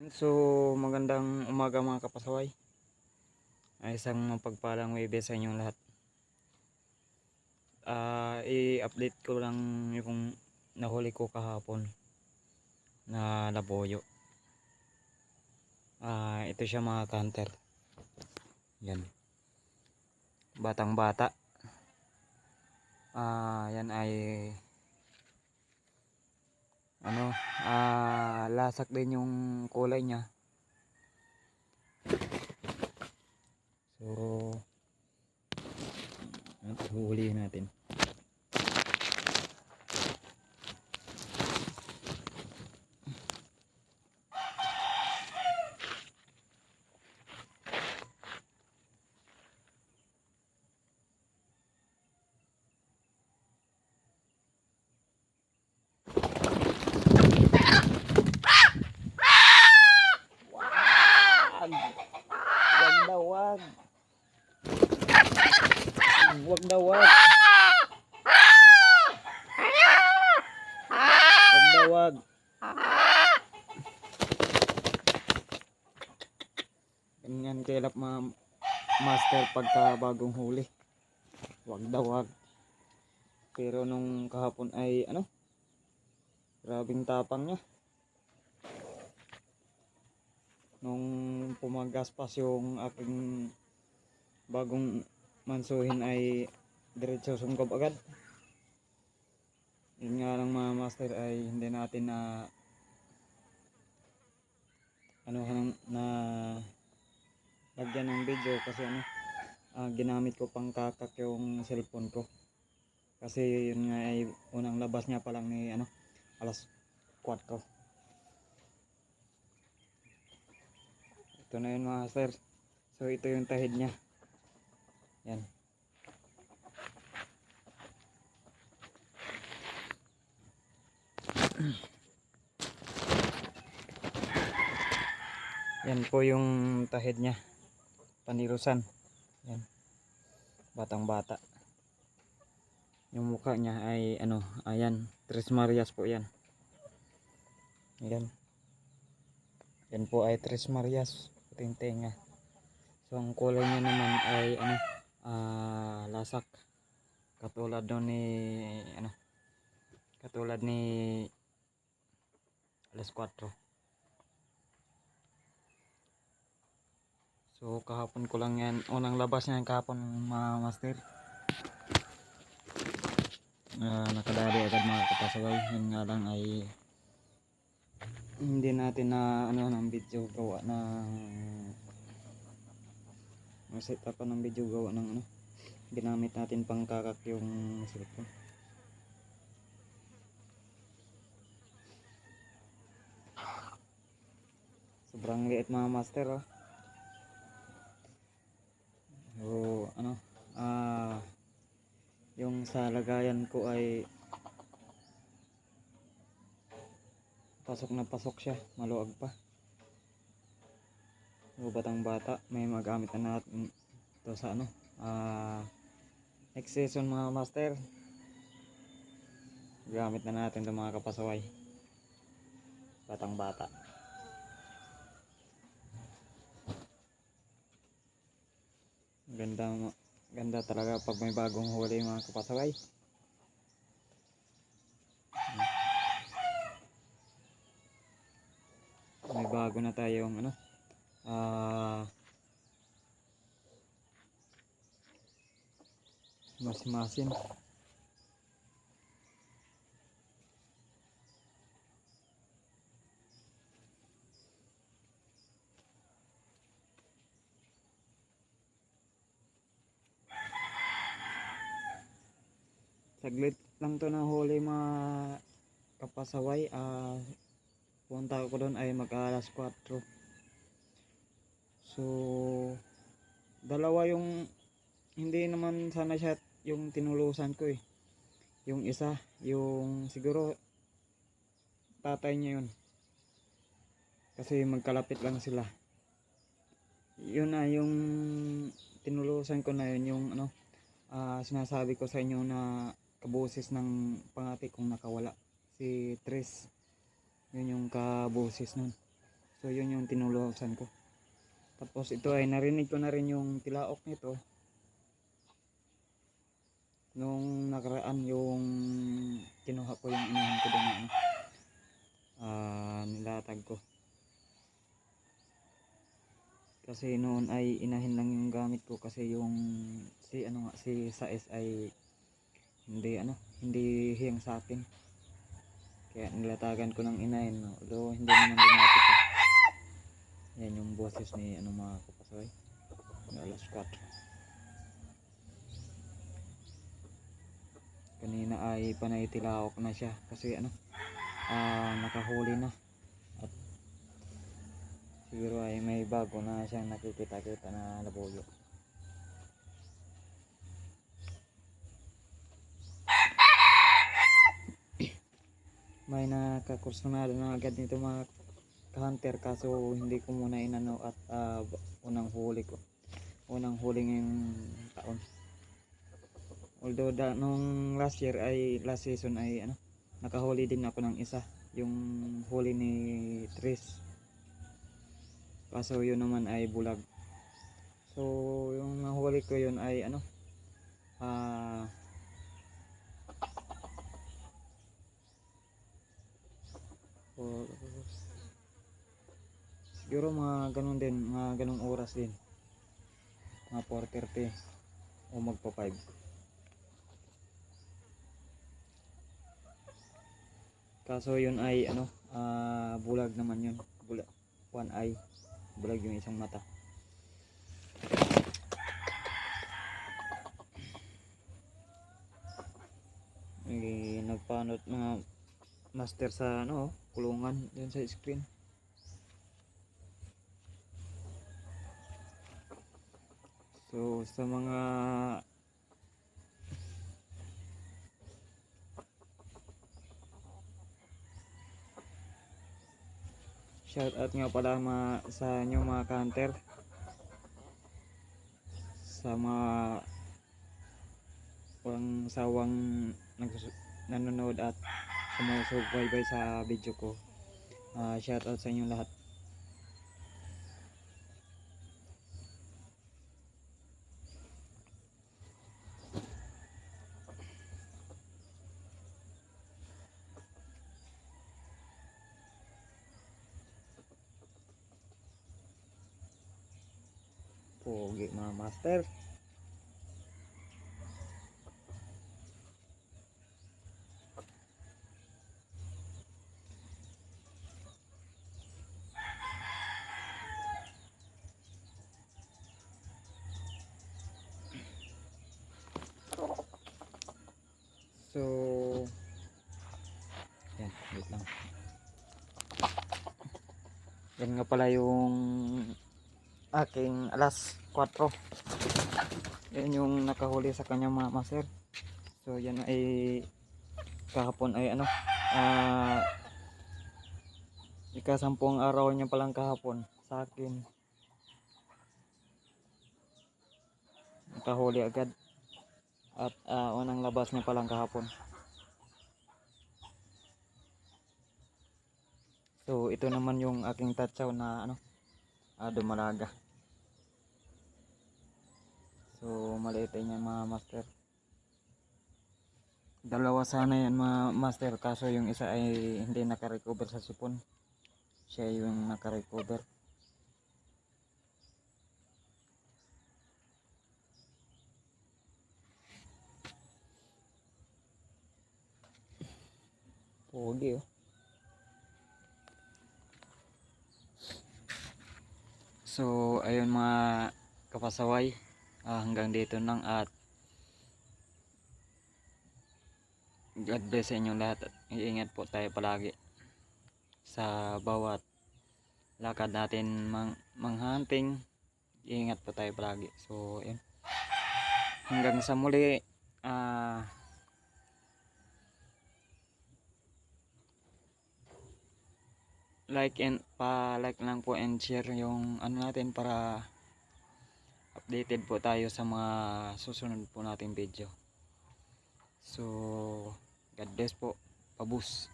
So, magandang umaga mga kapasaway. Ay isang mapagpalang Webes sa inyong lahat. I-update ko lang yung nahuli ko kahapon na laboyo. Ito siya mga hunter. Yan. Batang bata. Yan ay lasak din yung kulay niya. So, huhulihin natin. Wag na wag. Ganyan kailap mga master pagka bagong huli. Wag daw wag. Pero nung kahapon ay grabing tapang niya. Nung pumagaspas yung aking bagong mansuhin ay diretso sungkob agad. Yun nga lang mga master ay hindi natin na lagyan ng video kasi ginamit ko pang kakak yung cellphone ko. Kasi yun nga ay unang labas niya pa lang ni alas 4. Ito na yun mga master. So ito yung tahid niya. Yan. Yan po yung tahid niya. Panirusan. Yan. Batang bata. Yung mukha niya ay ayan, Tres Marias po yan. Yan. Yan po ay Tres Marias. Puting tenga. So ang kulay niya naman ay lasak. Katulad doon ni alas 4. So kahapon ko lang yan, unang labas niya kahapon mga master. Nakadali agad mga kapasaway. Yun nga lang ay hindi natin ng video gawa ng set up ng video gawa ng ginamit natin pang kakak yung cellphone. Sobrang liit mga master So yung sa lagayan ko ay pasok na pasok siya, maluwag pa. So batang bata, may magamit na natin ito sa next season mga master. Gamit na natin ito mga kapasaway. Batang bata. Ganda talaga pag may bagong huli mga kapasaway. May bago na tayong mas-masin. Saglit lang to na huli mga kapasaway. Punta ko doon ay mag-alas 4. So dalawa yung hindi naman sana siya yung tinulusan ko yung isa, yung siguro tatay niya yun. Kasi magkalapit lang sila. Yun yung tinulusan ko na yun, yung sinasabi ko sa inyo na kabusis ng pangati kong nakawala, si Tres. Yun yung kabusis nun. So yun yung tinulusan ko. Tapos ito ay narinig ko na rin yung tilaok nito nung nakaraan, yung kinuha ko yung inahin ko doon, nilatag ko. Kasi noon ay inahin lang yung gamit ko kasi yung si Sais ay hindi hiyang sa akin. Kaya nilatagan ko ng inahin, no? Although hindi naman lumapit. Yan yung boses ni mga kapasaway. Alas 4. Kanina ay panay tilaok na siya kasi nakahuli na. At siguro ay may bago na siyang nakikita-kita na labuyo. May nakakursunado na agad nito mga hunter, kaso hindi ko muna inano at unang huli ngayong taon. Although nung last season ay nakahuli din ako ng isa, yung huli ni Tris, kaso yun naman ay bulag. So yung nahuli ko yun ay siguro mga ganong oras din, mga 4:30 o magpa 5. Kaso yun ay bulag naman yun, one eye, bulag yung isang mata. Nagpanot mga master sa kulungan dyan sa screen. So sa mga shout out nga pala sa inyo mga hunter, sa mga walang sawang nanonood at sumusubaybay sa video ko. Shout out sa inyo lahat. Pogi mga master. So yan, wait lang. Yan nga pala yung aking alas 4. Yan yung nakahuli sa kanya mga master. So yan ay kahapon ay ika-10 araw niya palang kahapon sa akin. Nakahuli agad at unang labas niya palang kahapon. So ito naman yung aking tatsaw na dumalaga. So maliit yan mga master. Dalawa sana yan mga master, kaso yung isa ay hindi nakarecover sa sipon. Siya yung nakarecover. Pogi oh. So ayun mga kapasaway, hanggang dito lang at God bless sa inyong lahat at iingat po tayo palagi sa bawat lakad natin hunting. Iingat po tayo palagi. So ayun, hanggang sa muli. Like lang po and share yung natin para updated po tayo sa mga susunod po nating video. So God bless po, pabus.